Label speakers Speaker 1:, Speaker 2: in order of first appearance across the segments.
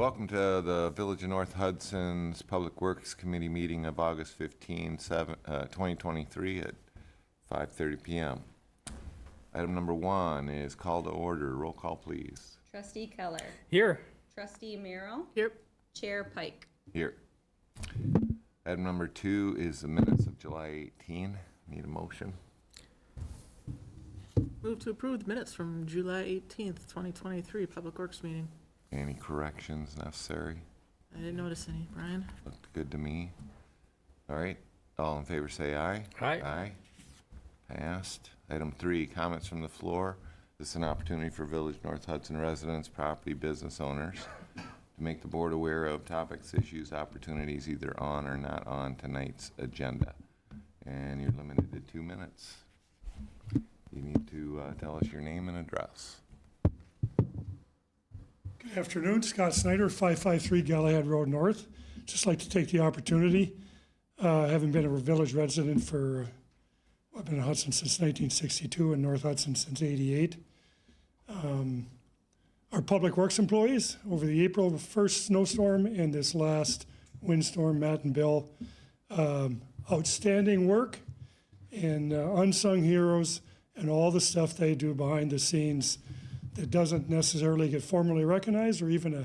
Speaker 1: Welcome to the Village of North Hudson's Public Works Committee meeting of August 15, 2023 at 5:30 p.m. Item number 1 is call to order. Roll call, please.
Speaker 2: Trustee Keller.
Speaker 3: Here.
Speaker 2: Trustee Merrill.
Speaker 3: Here.
Speaker 2: Chair Pike.
Speaker 1: Here. Item number 2 is the minutes of July 18. Need a motion?
Speaker 3: Move to approve the minutes from July 18th, 2023, Public Works meeting.
Speaker 1: Any corrections necessary?
Speaker 3: I didn't notice any, Brian.
Speaker 1: Looked good to me. All right. All in favor say aye.
Speaker 3: Aye.
Speaker 1: Aye. Passed. Item 3, comments from the floor. This is an opportunity for Village North Hudson residents, property business owners to make the board aware of topics, issues, opportunities either on or not on tonight's agenda. And you're limited to 2 minutes. You need to tell us your name and address.
Speaker 4: Good afternoon, Scott Snyder, 553 Galahad Road North. Just like to take the opportunity, having been a village resident for, I've been in Hudson since 1962 and North Hudson since 88. Our public works employees, over the April 1st snowstorm and this last windstorm, Matt and Bill, outstanding work and unsung heroes and all the stuff they do behind the scenes that doesn't necessarily get formally recognized or even a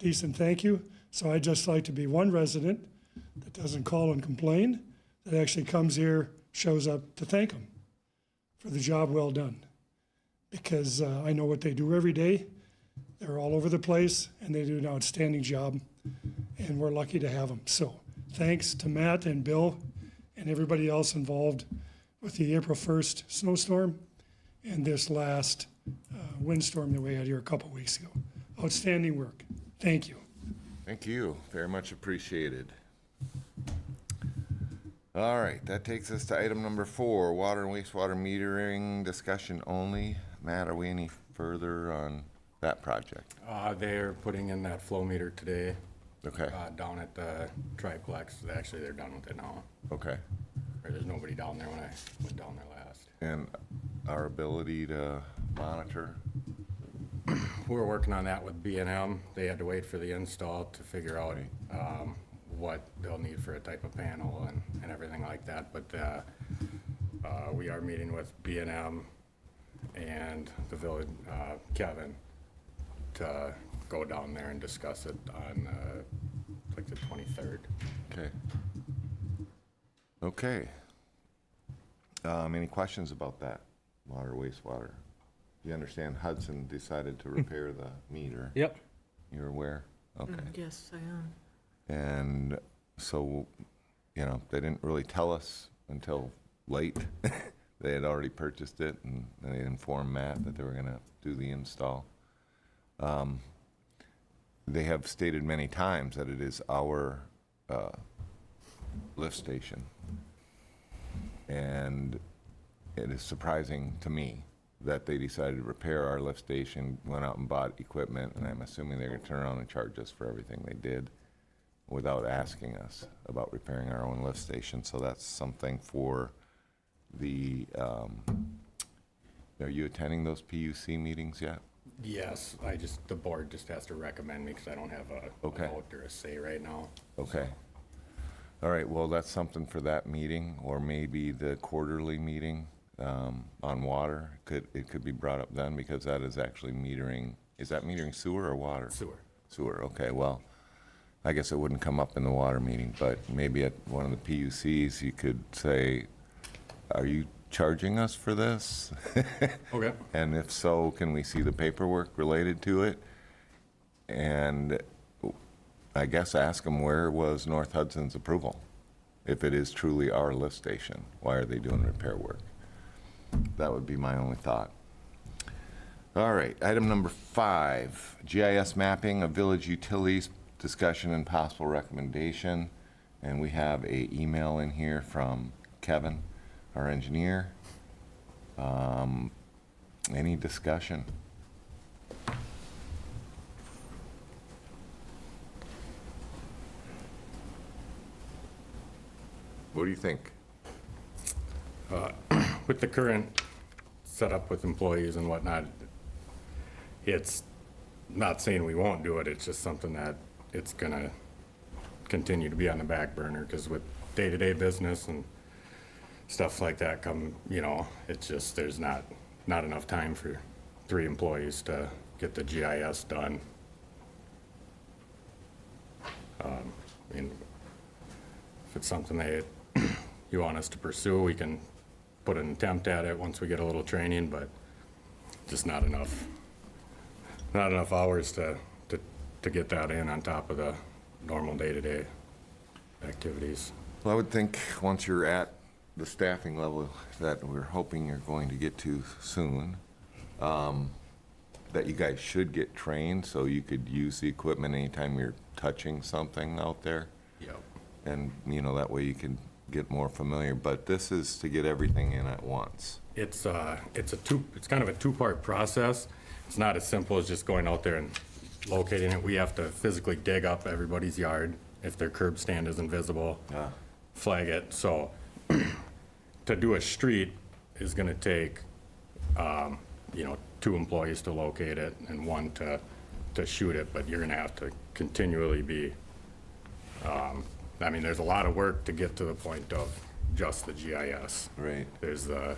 Speaker 4: decent thank you. So I'd just like to be one resident that doesn't call and complain, that actually comes here, shows up to thank them for the job well done. Because I know what they do every day. They're all over the place and they do an outstanding job and we're lucky to have them. So thanks to Matt and Bill and everybody else involved with the April 1st snowstorm and this last windstorm that we had here a couple weeks ago. Outstanding work. Thank you.
Speaker 1: Thank you. Very much appreciated. All right, that takes us to item number 4, water and wastewater metering discussion only. Matt, are we any further on that project?
Speaker 5: They're putting in that flow meter today.
Speaker 1: Okay.
Speaker 5: Down at the triplex. Actually, they're done with it now.
Speaker 1: Okay.
Speaker 5: Or there's nobody down there when I went down there last.
Speaker 1: And our ability to monitor?
Speaker 5: We're working on that with B&M. They had to wait for the install to figure out what they'll need for a type of panel and everything like that. But we are meeting with B&M and the village, Kevin, to go down there and discuss it on like the 23rd.
Speaker 1: Okay. Okay. Any questions about that? Water, wastewater? You understand Hudson decided to repair the meter?
Speaker 3: Yep.
Speaker 1: You're aware? Okay.
Speaker 3: Yes, I am.
Speaker 1: And so, you know, they didn't really tell us until late. They had already purchased it and they informed Matt that they were going to do the install. They have stated many times that it is our lift station. And it is surprising to me that they decided to repair our lift station, went out and bought equipment, and I'm assuming they're going to turn around and charge us for everything they did without asking us about repairing our own lift station. So that's something for the, are you attending those PUC meetings yet?
Speaker 5: Yes, the board just has to recommend me because I don't have a vote or a say right now.
Speaker 1: Okay. All right, well, that's something for that meeting, or maybe the quarterly meeting on water. It could be brought up then, because that is actually metering. Is that metering sewer or water?
Speaker 5: Sewer.
Speaker 1: Sewer, okay, well, I guess it wouldn't come up in the water meeting, but maybe at one of the PUCs, you could say, are you charging us for this?
Speaker 5: Okay.
Speaker 1: And if so, can we see the paperwork related to it? And I guess ask them, where was North Hudson's approval? If it is truly our lift station, why are they doing repair work? That would be my only thought. All right, item number 5, GIS mapping of village utilities, discussion and possible recommendation. And we have an email in here from Kevin, our engineer. Any discussion? What do you think?
Speaker 5: With the current setup with employees and whatnot, it's not saying we won't do it, it's just something that it's gonna continue to be on the back burner, because with day-to-day business and stuff like that come, it's just, there's not enough time for 3 employees to get the GIS done. I mean, if it's something that you want us to pursue, we can put an attempt at it once we get a little training, but just not enough hours to get that in on top of the normal day-to-day activities.
Speaker 1: Well, I would think once you're at the staffing level that we're hoping you're going to get to soon, that you guys should get trained so you could use the equipment anytime you're touching something out there.
Speaker 5: Yep.
Speaker 1: And, that way you can get more familiar. But this is to get everything in at once.
Speaker 5: It's kind of a 2-part process. It's not as simple as just going out there and locating it. We have to physically dig up everybody's yard if their curb stand isn't visible, flag it. So to do a street is gonna take, 2 employees to locate it and 1 to shoot it, but you're gonna have to continually be, there's a lot of work to get to the point of just the GIS.
Speaker 1: Right.
Speaker 5: There's the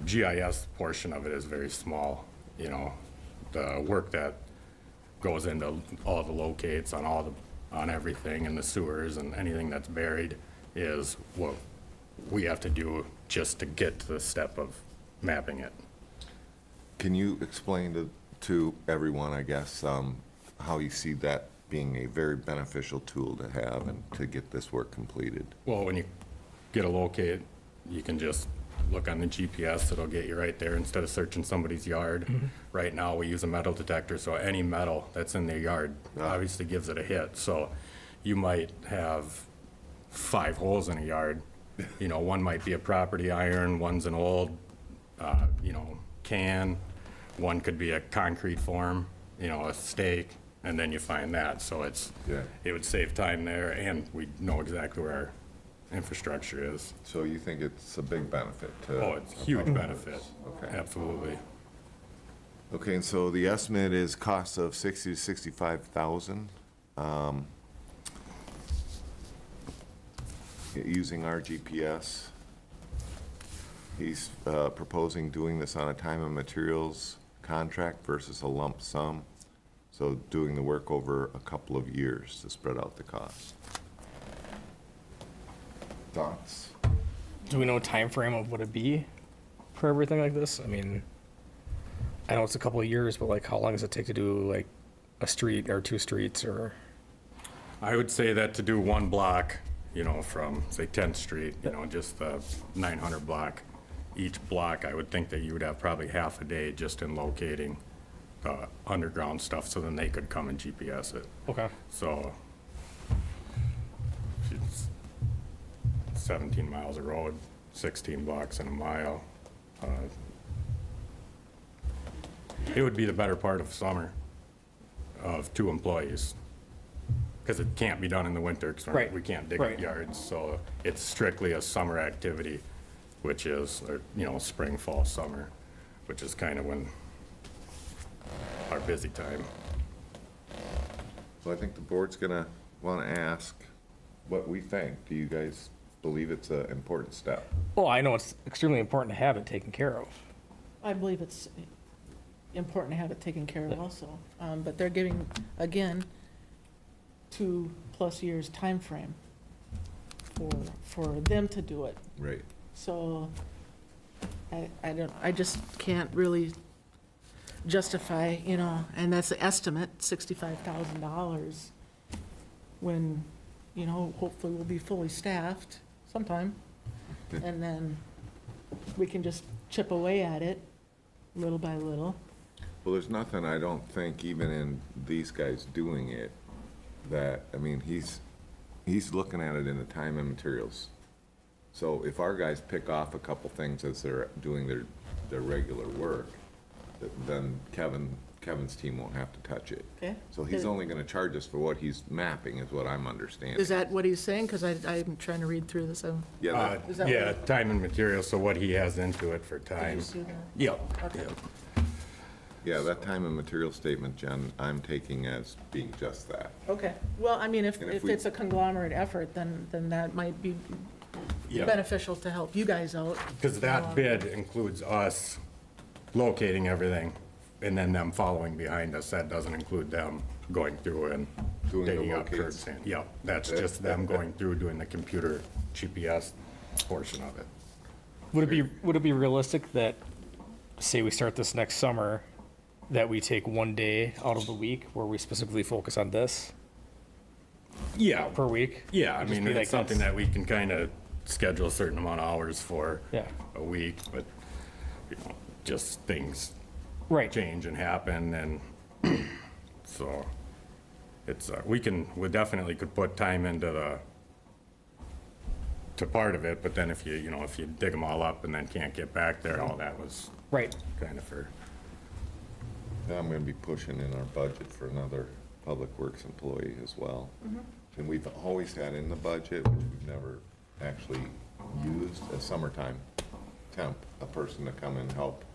Speaker 5: GIS portion of it is very small, the work that goes into all the locates on everything and the sewers and anything that's buried is what we have to do just to get to the step of mapping it.
Speaker 1: Can you explain to everyone, I guess, how you see that being a very beneficial tool to have and to get this work completed?
Speaker 5: Well, when you get a locate, you can just look on the GPS, it'll get you right there instead of searching somebody's yard. Right now, we use a metal detector, so any metal that's in their yard obviously gives it a hit. So you might have 5 holes in a yard. One might be a property iron, one's an old, can, one could be a concrete form, a stake, and then you find that. So it would save time there, and we know exactly where our infrastructure is.
Speaker 1: So you think it's a big benefit to?
Speaker 5: Oh, it's a huge benefit.
Speaker 1: Okay.
Speaker 5: Absolutely.
Speaker 1: Okay, and so the estimate is cost of 60 to 65,000. Using our GPS. He's proposing doing this on a time and materials contract versus a lump sum. So doing the work over a couple of years to spread out the cost. Thoughts?
Speaker 6: Do we know a time frame of what it'd be for everything like this? I know it's a couple of years, but how long does it take to do a street or 2 streets or?
Speaker 5: I would say that to do 1 block, from, say, 10th Street, just the 900 block, each block, I would think that you would have probably half a day just in locating the underground stuff, so then they could come and GPS it.
Speaker 6: Okay.
Speaker 5: So it's 17 miles of road, 16 blocks in a mile. It would be the better part of summer of 2 employees, because it can't be done in the winter, because
Speaker 6: Right.
Speaker 5: we can't dig up
Speaker 6: Right.
Speaker 5: yards. So it's strictly a summer activity, which is, spring, fall, summer, which is kind of when our busy time.
Speaker 1: So I think the board's gonna wanna ask what we think. Do you guys believe it's an important step?
Speaker 6: Well, I know it's extremely important to have it taken care of.
Speaker 3: I believe it's important to have it taken care of also. But they're giving, again, 2+ years timeframe for them to do it.
Speaker 1: Right.
Speaker 3: So I just can't really justify, and that's the estimate, $65,000, when, hopefully we'll be fully staffed sometime. And then we can just chip away at it little by little.
Speaker 1: Well, there's nothing, I don't think, even in these guys doing it, that, he's looking at it in the time and materials. So if our guys pick off a couple things as they're doing their regular work, then Kevin's team won't have to touch it.
Speaker 3: Okay.
Speaker 1: So he's only gonna charge us for what he's mapping, is what I'm understanding.
Speaker 3: Is that what he's saying? Because I'm trying to read through this.
Speaker 1: Yeah, that-
Speaker 3: Is that
Speaker 5: Yeah,
Speaker 3: what-
Speaker 5: time and material, so what he has into it for
Speaker 3: Did
Speaker 5: time.
Speaker 3: you see that?
Speaker 5: Yep.
Speaker 3: Okay.
Speaker 5: Yep.
Speaker 1: Yeah, that time and material statement, Jen, I'm taking as being just that.
Speaker 3: Okay, well, I mean, if
Speaker 1: And if
Speaker 3: if
Speaker 1: we-
Speaker 3: it's a conglomerate effort, then that might be
Speaker 5: Yeah.
Speaker 3: beneficial to help you guys out.
Speaker 5: Because that bid includes us locating everything and then them following behind us. That doesn't include them going through and
Speaker 1: Doing the
Speaker 5: digging up
Speaker 1: locates.
Speaker 5: curbs. Yep, that's just them going through doing the computer GPS portion of it.
Speaker 6: Would it be realistic that, say we start this next summer, that we take one day out of the week where we specifically focus on this
Speaker 5: Yeah,
Speaker 6: per week?
Speaker 5: yeah, I
Speaker 6: Just
Speaker 5: mean,
Speaker 6: be like,
Speaker 5: it's something
Speaker 6: that's-
Speaker 5: that we can kind of schedule a certain amount of hours for
Speaker 6: Yeah.
Speaker 5: a week, but, just things
Speaker 6: Right.
Speaker 5: change and happen, and so it's, we definitely could put time into to part of it, but then if if you dig them all up and then can't get back there, all that was
Speaker 6: Right.
Speaker 5: kind of for,
Speaker 1: Now I'm gonna be pushing in our budget for another Public Works employee as well. And we've always had in the budget, which we've never actually used, a summertime temp, a person to come and help,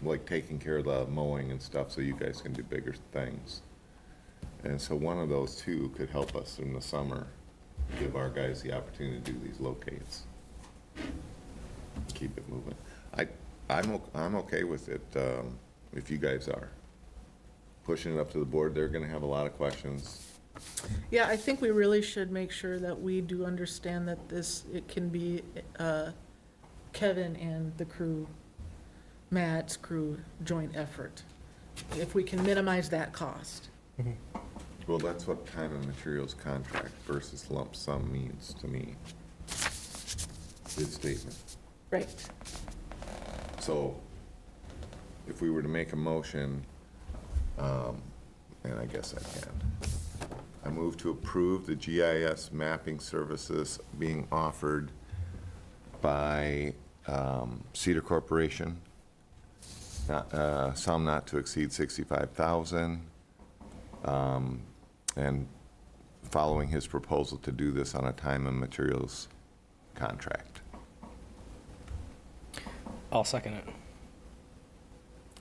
Speaker 1: like taking care of the mowing and stuff, so you guys can do bigger things. And so one of those two could help us in the summer, give our guys the opportunity to do these locates. Keep it moving. I'm okay with it, if you guys are. Pushing it up to the board, they're gonna have a lot of questions.
Speaker 3: Yeah, I think we really should make sure that we do understand that it can be Kevin and the crew, Matt's crew, joint effort. If we can minimize that cost.
Speaker 1: Well, that's what time and materials contract versus lump sum means to me. Bid statement.
Speaker 3: Right.
Speaker 1: So if we were to make a motion, and I guess I can, I move to approve the GIS mapping services being offered by Cedar Corporation, sum not to exceed 65,000, and following his proposal to do this on a time and materials contract.
Speaker 6: I'll second it.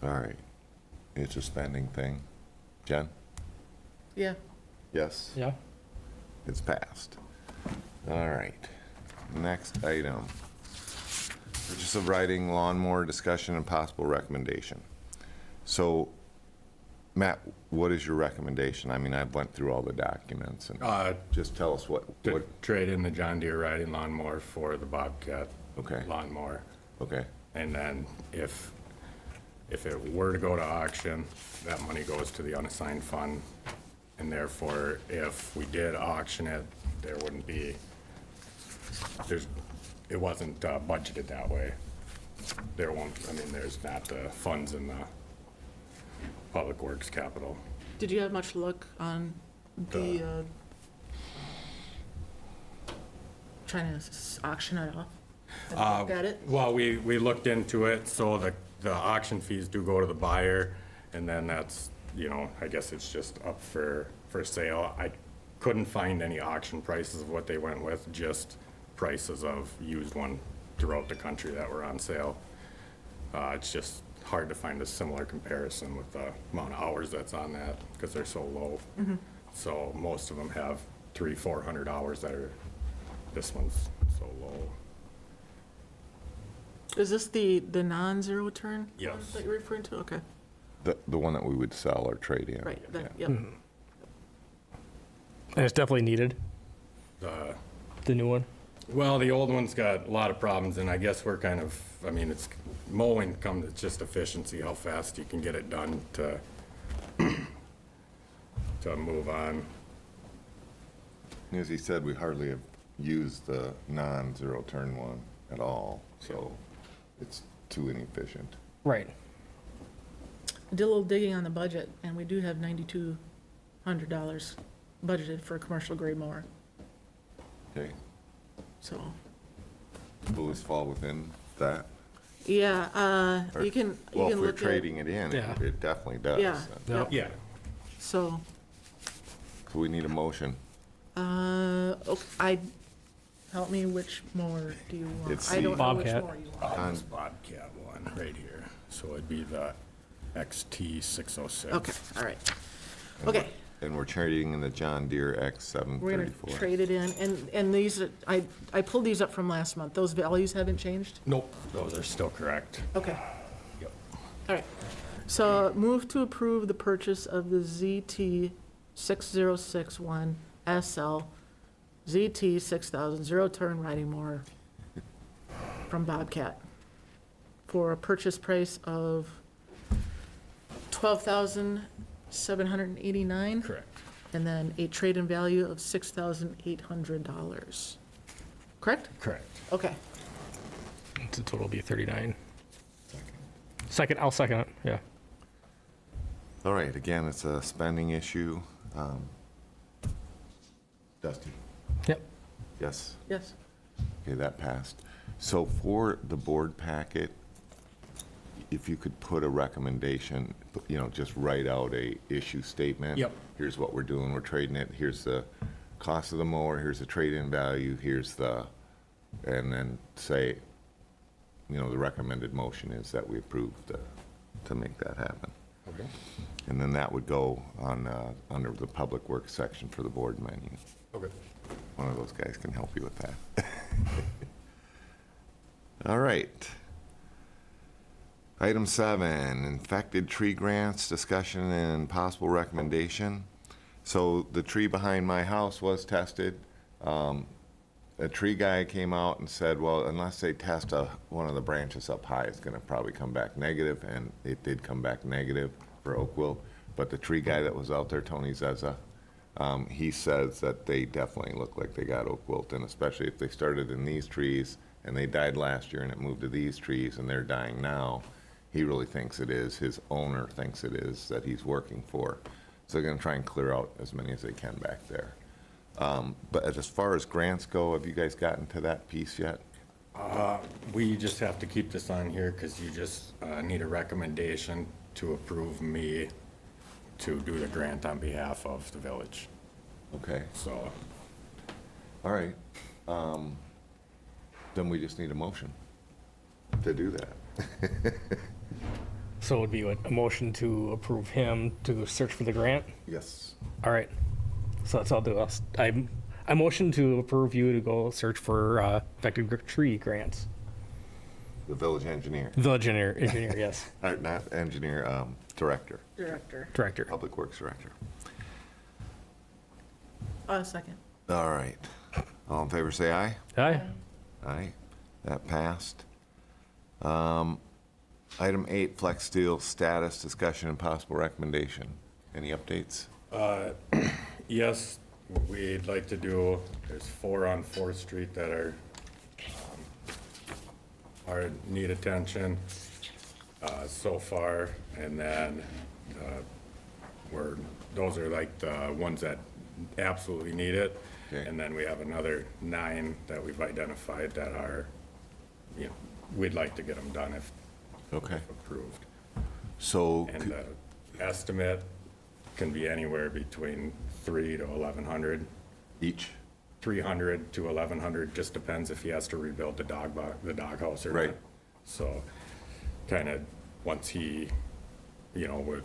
Speaker 1: All right. It's a spending thing. Jen?
Speaker 3: Yeah.
Speaker 1: Yes?
Speaker 6: Yeah.
Speaker 1: It's passed. All right. Next item. Purchase of riding lawnmower discussion and possible recommendation. So, Matt, what is your recommendation? I mean, I went through all the documents and just tell us what,
Speaker 5: to trade in the John Deere riding lawnmower for the Bobcat
Speaker 1: Okay.
Speaker 5: lawnmower.
Speaker 1: okay.
Speaker 5: And then if it were to go to auction, that money goes to the unassigned fund. And therefore, if we did auction it, there wouldn't be, it wasn't budgeted that way. There won't, there's not the funds in the Public Works capital.
Speaker 3: Did you have much luck on the, trying to auction it off? Have you looked at it?
Speaker 5: Well, we looked into it, so the auction fees do go to the buyer, and then that's, I guess it's just up for sale. I couldn't find any auction prices of what they went with, just prices of used one throughout the country that were on sale. It's just hard to find a similar comparison with the amount of hours that's on that, because they're so low. So most of them have 300-400 hours that are, this one's so low.
Speaker 3: Is this the non-zero turn?
Speaker 5: Yes.
Speaker 3: one that you're referring to? Okay,
Speaker 1: The one that we would sell or trade in.
Speaker 3: right,
Speaker 1: Yeah.
Speaker 3: yep.
Speaker 6: And it's definitely needed,
Speaker 5: The
Speaker 6: the new one.
Speaker 5: Well, the old one's got a lot of problems, and I guess we're kind of, it's mowing it's just efficiency, how fast you can get it done to move on.
Speaker 1: As he said, we hardly have used the non-zero turn one at all, so it's too inefficient.
Speaker 6: Right.
Speaker 3: I did a little digging on the budget, and we do have $9,200 budgeted for a commercial grade mower,
Speaker 1: Okay,
Speaker 3: so.
Speaker 1: will this fall within that?
Speaker 3: Yeah,
Speaker 1: Or-
Speaker 3: you can
Speaker 1: Well, if we're
Speaker 3: look at,
Speaker 1: trading it in,
Speaker 6: Yeah.
Speaker 1: it definitely does.
Speaker 3: Yeah.
Speaker 6: Yep.
Speaker 5: Yeah,
Speaker 3: so,
Speaker 1: So we need a motion.
Speaker 3: help me, which mower do you want?
Speaker 1: It's
Speaker 3: I don't know which
Speaker 6: Bobcat.
Speaker 3: mower you want.
Speaker 5: this Bobcat one right here, so it'd be the XT 606.
Speaker 3: Okay, all right. Okay,
Speaker 1: And we're trading in the John Deere
Speaker 3: we're gonna
Speaker 1: X734.
Speaker 3: trade it in, and these, I pulled these up from last month. Those values haven't changed?
Speaker 5: Nope, those are still correct.
Speaker 3: Okay,
Speaker 5: Yep.
Speaker 3: all right. So move to approve the purchase of the ZT 6061 SL ZT 6000 zero-turn riding mower from Bobcat for a purchase price of $12,789,
Speaker 5: Correct.
Speaker 3: and then a trade-in value of $6,800. Correct?
Speaker 5: Correct.
Speaker 3: Okay.
Speaker 6: The total will be 39. Second, I'll second it, yeah.
Speaker 1: All right, again, it's a spending issue. Dusty?
Speaker 6: Yep.
Speaker 1: Yes?
Speaker 3: Yes.
Speaker 1: Okay, that passed. So for the board packet, if you could put a recommendation, just write out a issue statement.
Speaker 5: Yep.
Speaker 1: Here's what we're doing, we're trading it, here's the cost of the mower, here's the trade-in value, and then say, the recommended motion is that we approve to make that happen.
Speaker 5: Okay.
Speaker 1: And then that would go on, under the public works section for the board menu.
Speaker 5: Okay.
Speaker 1: One of those guys can help you with that. All right. Item 7, infected tree grants, discussion and possible recommendation. So the tree behind my house was tested. A tree guy came out and said, well, unless they test one of the branches up high, it's gonna probably come back negative, and it did come back negative for oak wilt. But the tree guy that was out there, Tony Zezza, he says that they definitely look like they got oak wilt, and especially if they started in these trees and they died last year and it moved to these trees and they're dying now, he really thinks it is, his owner thinks it is, that he's working for. So they're gonna try and clear out as many as they can back there. But as far as grants go, have you guys gotten to that piece yet?
Speaker 5: We just have to keep this on here because you just need a recommendation to approve me to do the grant on behalf of the village.
Speaker 1: Okay,
Speaker 5: So,
Speaker 1: all right. Then we just need a motion to do that.
Speaker 6: So it would be what, a motion to approve him to search for the grant?
Speaker 1: Yes.
Speaker 6: All right. So that's all I'll do. I motion to approve you to go search for affected tree grants.
Speaker 1: The village engineer,
Speaker 6: Village engineer, yes.
Speaker 1: not engineer, director,
Speaker 6: Director.
Speaker 1: public works director.
Speaker 3: Second.
Speaker 1: All right. All in favor, say aye.
Speaker 6: Aye.
Speaker 1: Aye. That passed. Item 8, Flex Steel status, discussion, and possible recommendation. Any updates?
Speaker 5: yes, what we'd like to do, there's 4 on 4th Street that need attention so far, and then those are like the ones that absolutely need it.
Speaker 1: Okay.
Speaker 5: And then we have another 9 that we've identified that are, we'd like to get them done if
Speaker 1: Okay.
Speaker 5: approved.
Speaker 1: So,
Speaker 5: And the estimate can be anywhere between 3 to 1,100.
Speaker 1: each?
Speaker 5: 300 to 1,100, just depends if he has to rebuild the doghouse or not.
Speaker 1: Right.
Speaker 5: So, kind of, once he, would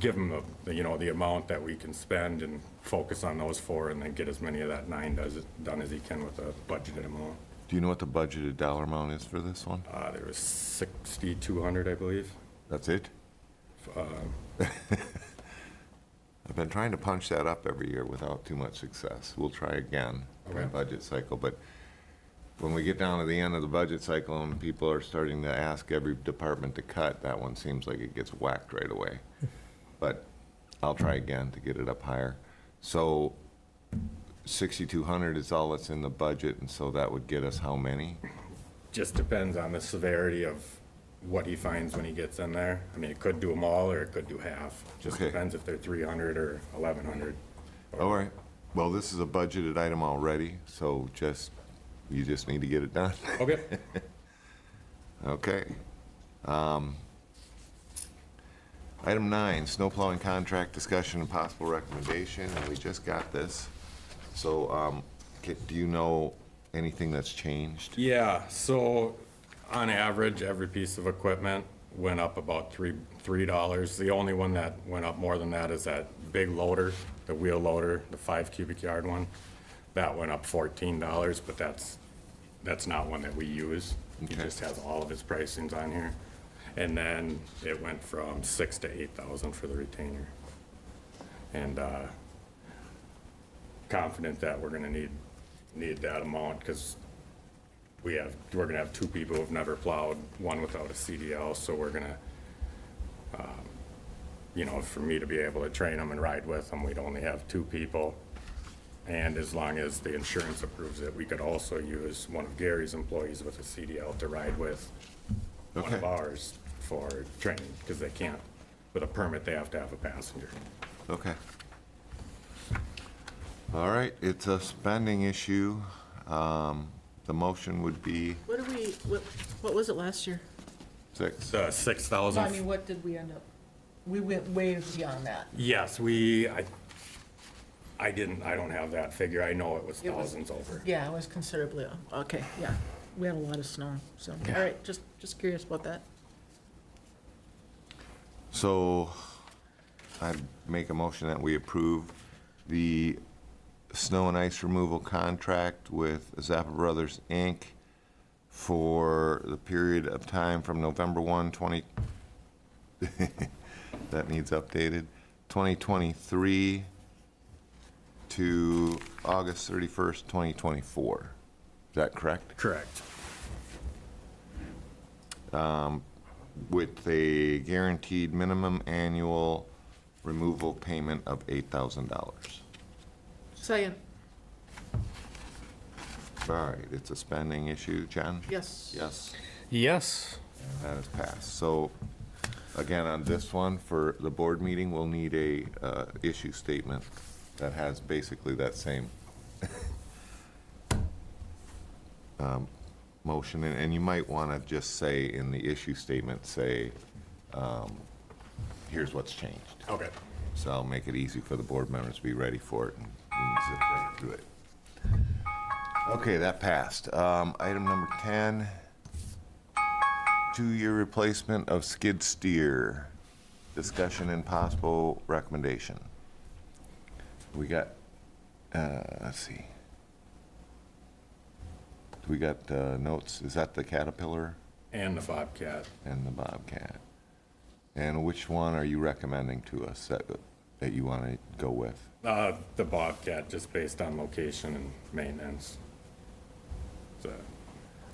Speaker 5: give him the amount that we can spend and focus on those 4, and then get as many of that 9 done as he can with the budgeted amount.
Speaker 1: Do you know what the budgeted dollar amount is for this one?
Speaker 5: There was 6,200, I believe.
Speaker 1: That's it? I've been trying to punch that up every year without too much success. We'll try again in the
Speaker 5: Okay.
Speaker 1: budget cycle, but when we get down to the end of the budget cycle and people are starting to ask every department to cut, that one seems like it gets whacked right away. But I'll try again to get it up higher. So 6,200 is all that's in the budget, and so that would get us how many?
Speaker 5: Just depends on the severity of what he finds when he gets in there. I mean, it could do them all, or it could do half. Just
Speaker 1: Okay.
Speaker 5: depends if they're 300 or 1,100.
Speaker 1: All right. Well, this is a budgeted item already, so you just need to get it done.
Speaker 5: Okay.
Speaker 1: Okay. Item 9, snow plowing contract discussion and possible recommendation, and we just got this. So, do you know anything that's changed?
Speaker 5: Yeah, so on average, every piece of equipment went up about $3. The only one that went up more than that is that big loader, the wheel loader, the 5 cubic yard one. That went up $14, but that's not one that we use. It
Speaker 1: Okay.
Speaker 5: just has all of its pricings on here. And then it went from 6,000 to 8,000 for the retainer. And confident that we're gonna need that amount, because we're gonna have 2 people who've never plowed, one without a CDL, so we're gonna, for me to be able to train them and ride with them, we'd only have 2 people. And as long as the insurance approves it, we could also use one of Gary's employees with a CDL to ride with one of
Speaker 1: Okay.
Speaker 5: ours for training, because they can't, with a permit, they have to have a passenger.
Speaker 1: Okay. All right, it's a spending issue. The motion would be
Speaker 3: what was it last year?
Speaker 1: 6.
Speaker 3: No, I
Speaker 5: 6,000.
Speaker 3: mean, what did we end up? We went way beyond that.
Speaker 5: Yes, I don't have that figure. I know it was
Speaker 3: It was-
Speaker 5: thousands over.
Speaker 3: Yeah, it was considerably, okay, yeah. We had a lot of snow, so, all right, just curious about that.
Speaker 1: So I'd make a motion that we approve the snow and ice removal contract with Zappa Brothers, Inc. for the period of time from November 1, that needs updated, 2023 to August 31st, 2024. Is that correct?
Speaker 5: Correct.
Speaker 1: With a guaranteed minimum annual removal payment of $8,000.
Speaker 3: Second,
Speaker 1: All right, it's a spending issue, Jen?
Speaker 3: yes.
Speaker 1: Yes,
Speaker 6: Yes.
Speaker 1: that is passed. So, again, on this one, for the board meeting, we'll need a issue statement that has basically that same motion, and you might want to just say in the issue statement, say, here's what's changed.
Speaker 5: Okay.
Speaker 1: So I'll make it easy for the board members to be ready for it and we can zip right through it. Okay, that passed. Item number 10, 2-year replacement of skid steer. Discussion and possible recommendation. We got, let's see. We got notes. Is that the Caterpillar
Speaker 5: And the Bobcat.
Speaker 1: and the Bobcat? And which one are you recommending to us that you want to go with?
Speaker 5: The Bobcat, just based on location and maintenance. It's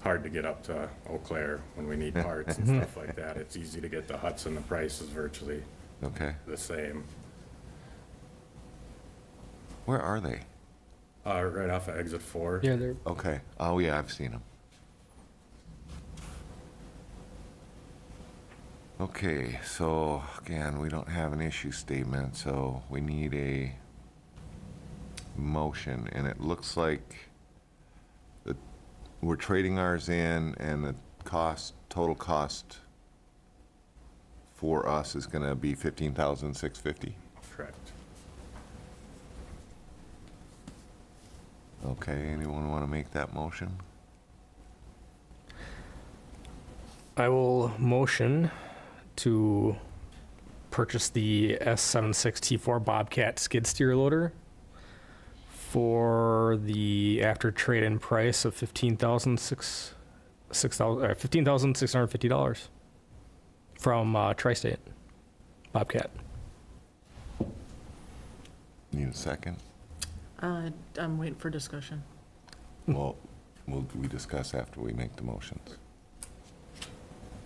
Speaker 5: hard to get up to Eau Claire when we need parts and stuff like that. It's easy to get to Hudson. The price is virtually
Speaker 1: Okay.
Speaker 5: the same.
Speaker 1: Where are they?
Speaker 5: Right off of exit 4.
Speaker 6: Yeah, they're
Speaker 1: Okay. Oh, yeah, I've seen them. Okay, so again, we don't have an issue statement, so we need a motion, and it looks like that we're trading ours in, and the total cost for us is gonna be $15,650.
Speaker 5: Correct.
Speaker 1: Okay, anyone wanna make that motion?
Speaker 6: I will motion to purchase the S76T4 Bobcat skid steer loader for the after trade-in price of $15,650 from Tri-State Bobcat.
Speaker 1: Need a second?
Speaker 3: I'm waiting for discussion.
Speaker 1: Well, we discuss after we make the motions.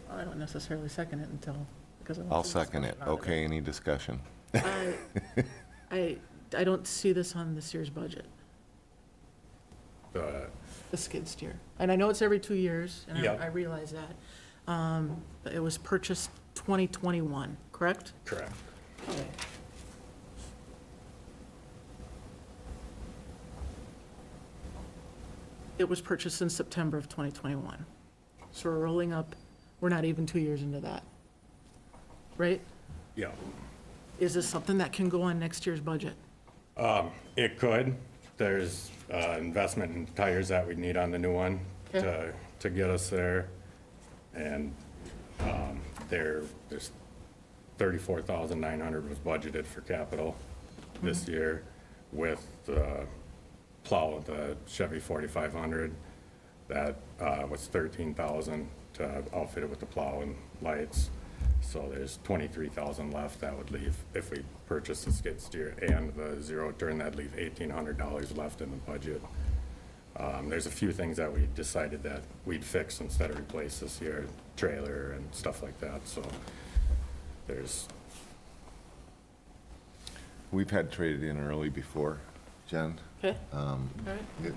Speaker 3: I don't necessarily second it until, because I want
Speaker 1: I'll
Speaker 3: some
Speaker 1: second it.
Speaker 3: discussion on
Speaker 1: Okay, any discussion?
Speaker 3: I don't see this on this year's budget,
Speaker 5: The
Speaker 3: the skid steer. And I know it's every 2 years, and
Speaker 5: Yep.
Speaker 3: I realize that. But it was purchased 2021, correct?
Speaker 5: correct.
Speaker 3: Okay. It was purchased in September of 2021. So we're rolling up, we're not even 2 years into that, right?
Speaker 5: Yeah.
Speaker 3: Is this something that can go on next year's budget?
Speaker 5: It could. There's investment in tires that we need on the new one
Speaker 3: Okay.
Speaker 5: to get us there. And There's 34,900 was budgeted for capital this year with the plow, the Chevy 4500. That was 13,000 to outfit it with the plow and lights. So there's 23,000 left. That would leave, if we purchase the skid steer and the zero turn, that'd leave $1,800 left in the budget. There's a few things that we decided that we'd fix instead of replace this year, trailer and stuff like that, so there's,
Speaker 1: We've had traded in early before, Jen.
Speaker 3: Okay, all right.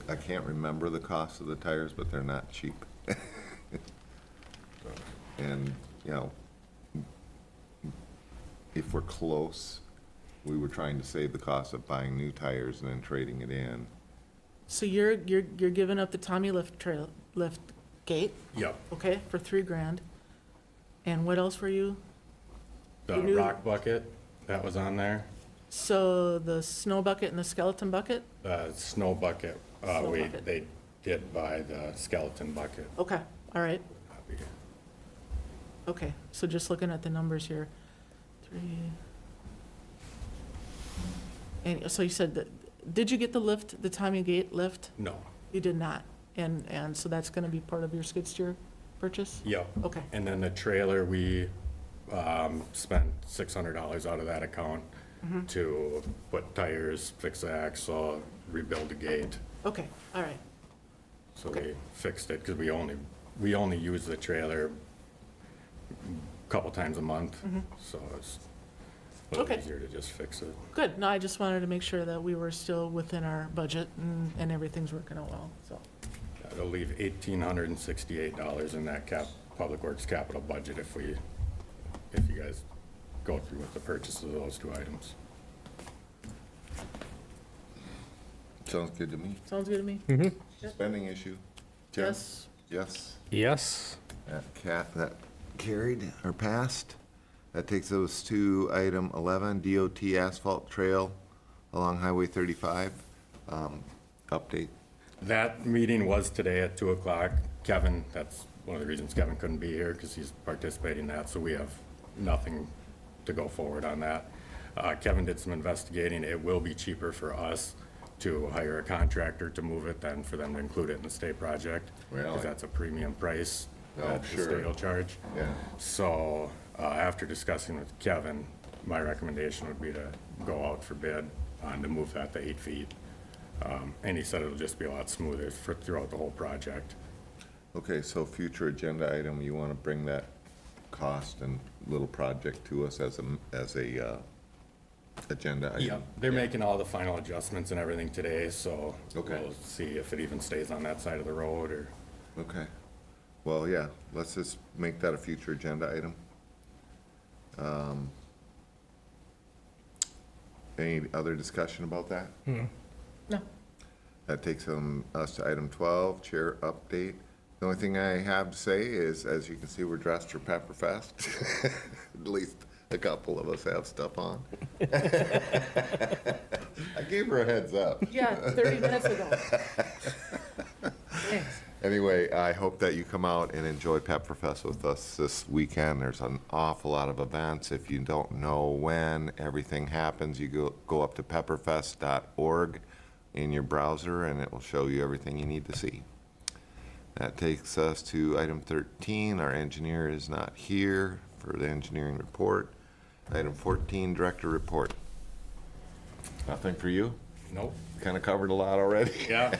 Speaker 1: I can't remember the cost of the tires, but they're not cheap. And, you know, if we're close, we were trying to save the cost of buying new tires and then trading it in.
Speaker 3: So you're giving up the Tommy lift gate,
Speaker 5: yep.
Speaker 3: okay, for $3,000. And what else were you?
Speaker 5: The
Speaker 3: You knew-
Speaker 5: rock bucket, that was on there.
Speaker 3: So the snow bucket and the skeleton bucket?
Speaker 5: Snow bucket,
Speaker 3: Snow bucket.
Speaker 5: they did buy the skeleton bucket.
Speaker 3: Okay, all right. Okay, so just looking at the numbers here, 3. And so you said that, did you get the lift, the Tommy Gate lift?
Speaker 5: No,
Speaker 3: You did not, and so that's gonna be part of your skid steer purchase?
Speaker 5: yep.
Speaker 3: Okay,
Speaker 5: And then the trailer, we spent $600 out of that account to put tires, fix the axle, rebuild the gate.
Speaker 3: okay, all right,
Speaker 5: So
Speaker 3: Okay.
Speaker 5: we fixed it, because we only use the trailer a couple times a month, so it's a little
Speaker 3: Okay.
Speaker 5: easier to just fix it.
Speaker 3: good. No, I just wanted to make sure that we were still within our budget and everything's working out well, so.
Speaker 5: That'll leave $1,868 in that Public Works capital budget if you guys go through with the purchase of those two items.
Speaker 1: Sounds good to me.
Speaker 3: Sounds good to me?
Speaker 1: Spending issue? Jen?
Speaker 3: Yes,
Speaker 1: Yes.
Speaker 6: Yes.
Speaker 1: That carried or passed. That takes us to item 11, DOT asphalt trail along Highway 35. Update.
Speaker 5: That meeting was today at 2 o'clock. Kevin, that's one of the reasons Kevin couldn't be here, because he's participating in that, so we have nothing to go forward on that. Kevin did some investigating. It will be cheaper for us to hire a contractor to move it than for them to include it in the state project.
Speaker 1: Really?
Speaker 5: Because that's a premium price
Speaker 1: Oh,
Speaker 5: that the
Speaker 1: sure.
Speaker 5: state will charge.
Speaker 1: Yeah.
Speaker 5: So, after discussing with Kevin, my recommendation would be to go out for bid to move that to 8 feet. And he said it'll just be a lot smoother throughout the whole project.
Speaker 1: Okay, so future agenda item, you want to bring that cost and little project to us as a agenda item?
Speaker 5: Yeah, they're making all the final adjustments and everything today, so
Speaker 1: Okay.
Speaker 5: we'll see if it even stays on that side of the road or.
Speaker 1: Okay. Well, yeah, let's just make that a future agenda item. Any other discussion about that?
Speaker 3: no,
Speaker 1: That takes us to item 12, chair update. The only thing I have to say is, as you can see, we're dressed for Pepperfest. At least a couple of us have stuff on. I gave her a heads up.
Speaker 3: yeah, 30 minutes ago. Thanks.
Speaker 1: Anyway, I hope that you come out and enjoy Pepperfest with us this weekend. There's an awful lot of events. If you don't know when everything happens, you go up to pepperfest.org in your browser, and it will show you everything you need to see. That takes us to item 13. Our engineer is not here for the engineering report. Item 14, director report. Nothing for you?
Speaker 5: Nope.
Speaker 1: Kind of covered a lot already.
Speaker 5: Yeah.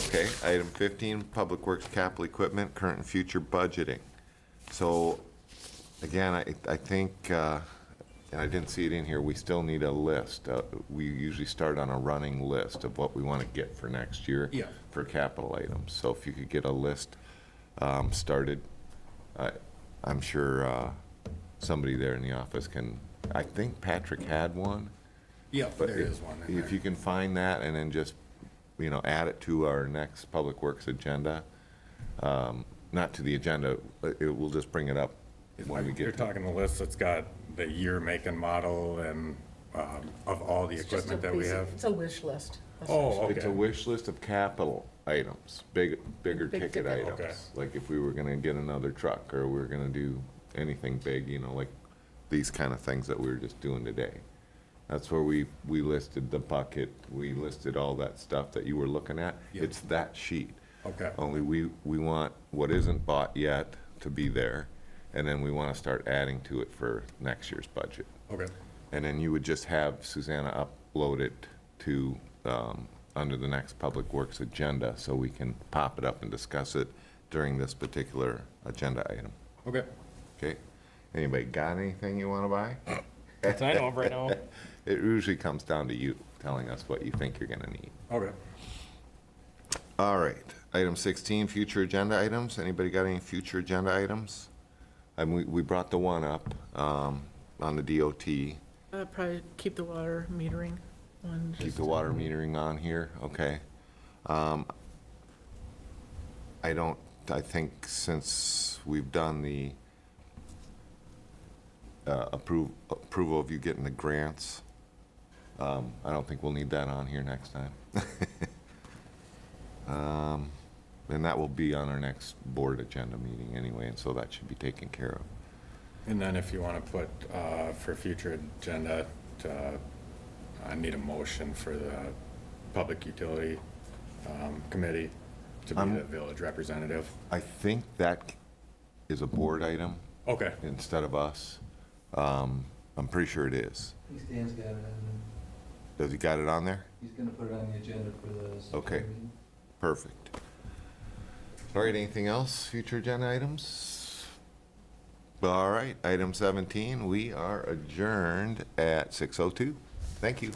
Speaker 1: Okay, item 15, Public Works capital equipment, current and future budgeting. So, again, I think, and I didn't see it in here, we still need a list. We usually start on a running list of what we want to get for next year.
Speaker 5: Yeah.
Speaker 1: For capital items. So if you could get a list started, I'm sure somebody there in the office can, I think Patrick had one.
Speaker 5: Yeah,
Speaker 1: But
Speaker 5: there is one in
Speaker 1: If
Speaker 5: there.
Speaker 1: you can find that and then just, add it to our next Public Works agenda, not to the agenda, but we'll just bring it up when we
Speaker 5: You're
Speaker 1: get to.
Speaker 5: talking a list that's got the year, make, and model and of all the
Speaker 3: It's just
Speaker 5: equipment
Speaker 3: a
Speaker 5: that we
Speaker 3: basic-
Speaker 5: have.
Speaker 3: It's a wish list.
Speaker 5: Oh,
Speaker 1: It's a
Speaker 5: okay.
Speaker 1: wish list of capital items, bigger
Speaker 3: Big
Speaker 1: ticket
Speaker 3: ticket.
Speaker 5: Okay.
Speaker 1: items. Like if we were gonna get another truck, or we're gonna do anything big, like these kind of things that we were just doing today. That's where we listed the bucket, we listed all that stuff that you were looking at.
Speaker 5: Yep.
Speaker 1: It's that sheet.
Speaker 5: Okay.
Speaker 1: Only we want what isn't bought yet to be there, and then we wanna start adding to it for next year's budget.
Speaker 5: Okay.
Speaker 1: And then you would just have Susanna upload it to, under the next Public Works agenda, so we can pop it up and discuss it during this particular agenda item.
Speaker 5: Okay.
Speaker 1: Okay? Anybody got anything you want to buy?
Speaker 6: That's what I know of right now.
Speaker 1: It usually comes down to you telling us what you think you're going to need.
Speaker 5: Okay.
Speaker 1: All right, item 16, future agenda items. Anybody got any future agenda items? And we brought the one up on the DOT.
Speaker 3: Probably keep the water metering one.
Speaker 1: Keep
Speaker 3: just-
Speaker 1: the water metering on here, okay. I think since we've done the approval of you getting the grants, I don't think we'll need that on here next time. And that will be on our next board agenda meeting anyway, and so that should be taken care of.
Speaker 5: And then if you want to put, for future agenda, I need a motion for the Public Utility Committee to be the village representative.
Speaker 1: I think that is a board item
Speaker 5: Okay.
Speaker 1: instead of us. I'm pretty sure it is.
Speaker 7: I think Stan's got it on there.
Speaker 1: Does he got it on there?
Speaker 7: He's gonna put it on the agenda for the September
Speaker 1: Okay.
Speaker 7: meeting.
Speaker 1: Perfect. All right, anything else, future agenda items? All right, item 17, we are adjourned at 6:02. Thank you.